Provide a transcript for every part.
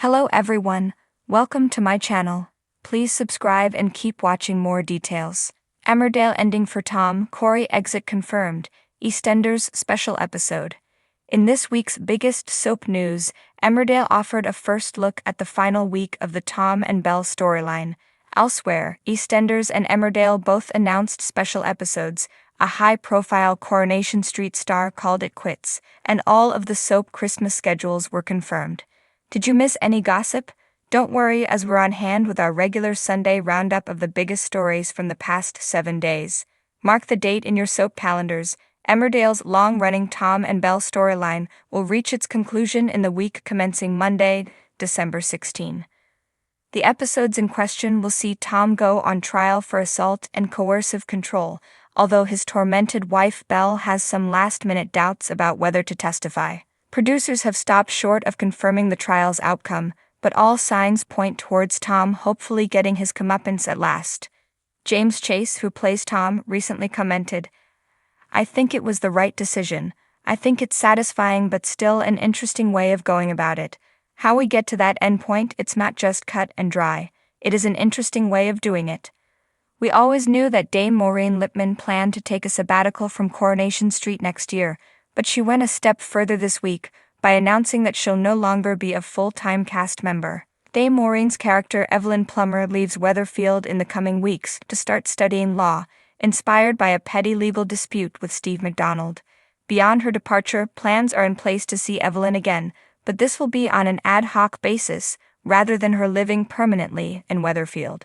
Hello everyone, welcome to my channel. Please subscribe and keep watching more details. Emmerdale ending for Tom, Corrie exit confirmed, EastEnders special episode. In this week's biggest soap news, Emmerdale offered a first look at the final week of the Tom and Belle storyline. Elsewhere, EastEnders and Emmerdale both announced special episodes. A high-profile Coronation Street star called it quits, and all of the soap Christmas schedules were confirmed. Did you miss any gossip? Don't worry, as we're on hand with our regular Sunday roundup of the biggest stories from the past 7 days. Mark the date in your soap calendars. Emmerdale's long-running Tom and Belle storyline will reach its conclusion in the week commencing Monday, December 16. The episodes in question will see Tom go on trial for assault and coercive control, although his tormented wife Belle has some last-minute doubts about whether to testify. Producers have stopped short of confirming the trial's outcome, but all signs point towards Tom hopefully getting his comeuppance at last. James Chase, who plays Tom, recently commented, "I think it was the right decision. I think it's satisfying but still an interesting way of going about it. How we get to that endpoint, it's not just cut and dry. It is an interesting way of doing it. We always knew that Dame Maureen Lipman planned to take a sabbatical from Coronation Street next year, but she went a step further this week by announcing that she'll no longer be a full-time cast member. Dame Maureen's character Evelyn Plummer leaves Weatherfield in the coming weeks to start studying law, inspired by a petty legal dispute with Steve MacDonald. Beyond her departure, plans are in place to see Evelyn again, but this will be on an ad hoc basis rather than her living permanently in Weatherfield.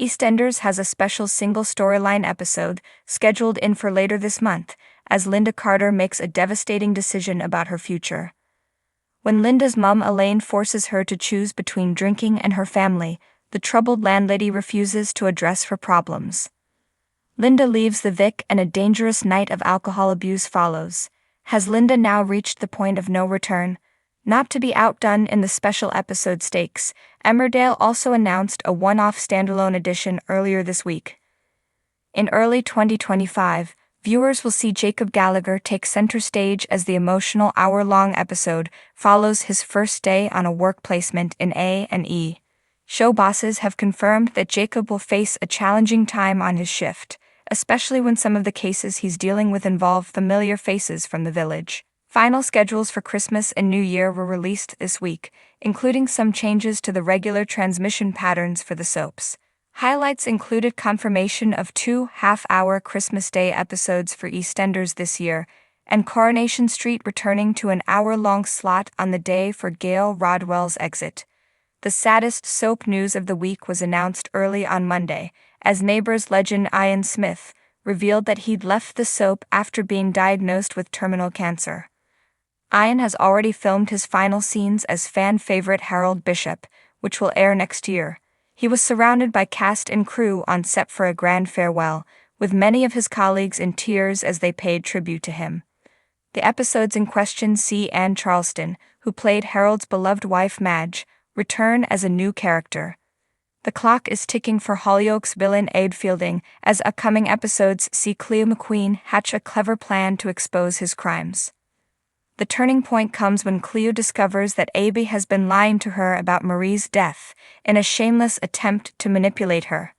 EastEnders has a special single storyline episode scheduled in for later this month, as Linda Carter makes a devastating decision about her future. When Linda's mum Elaine forces her to choose between drinking and her family, the troubled landlady refuses to address her problems. Linda leaves the Vic and a dangerous night of alcohol abuse follows. Has Linda now reached the point of no return? Not to be outdone in the special episode stakes, Emmerdale also announced a one-off standalone edition earlier this week. In early 2025, viewers will see Jacob Gallagher take center stage as the emotional hour-long episode follows his first day on a work placement in A&E. Show bosses have confirmed that Jacob will face a challenging time on his shift, especially when some of the cases he's dealing with involve familiar faces from the village. Final schedules for Christmas and New Year were released this week, including some changes to the regular transmission patterns for the soaps. Highlights included confirmation of 2 half-hour Christmas Day episodes for EastEnders this year, and Coronation Street returning to an hour-long slot on the day for Gail Rodwell's exit. The saddest soap news of the week was announced early on Monday, as Neighbours legend Ian Smith revealed that he'd left the soap after being diagnosed with terminal cancer. Ian has already filmed his final scenes as fan favorite Harold Bishop, which will air next year. He was surrounded by cast and crew on set for a grand farewell, with many of his colleagues in tears as they paid tribute to him. The episodes in question see Anne Charleston, who played Harold's beloved wife Madge, return as a new character. The clock is ticking for Hollyoaks villain Abe Fielding, as upcoming episodes see Cleo McQueen hatch a clever plan to expose his crimes. The turning point comes when Cleo discovers that Abe has been lying to her about Marie's death in a shameless attempt to manipulate her.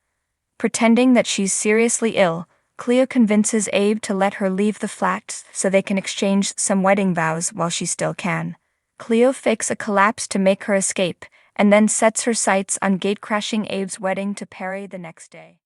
Pretending that she's seriously ill, Cleo convinces Abe to let her leave the flat so they can exchange some wedding vows while she still can. Cleo fakes a collapse to make her escape, and then sets her sights on gatecrashing Abe's wedding to Perry the next day.